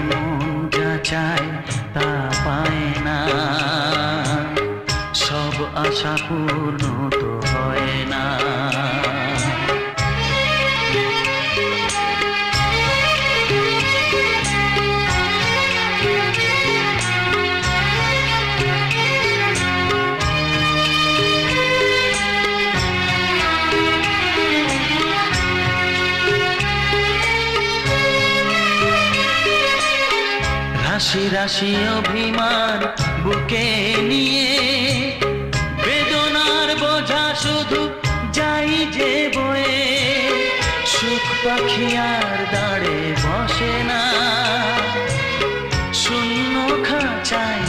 মন যা চায় তা পায় না, সব আশা পূর্ণ তো হয় না। রাশি রাশি অভিমান বুকে নিয়ে, বেদনার বোঝা শুধু যাই যে বয়ে, সুখ পাখি আর দাঁড়ে বসে না, শূন্য খাঁচায়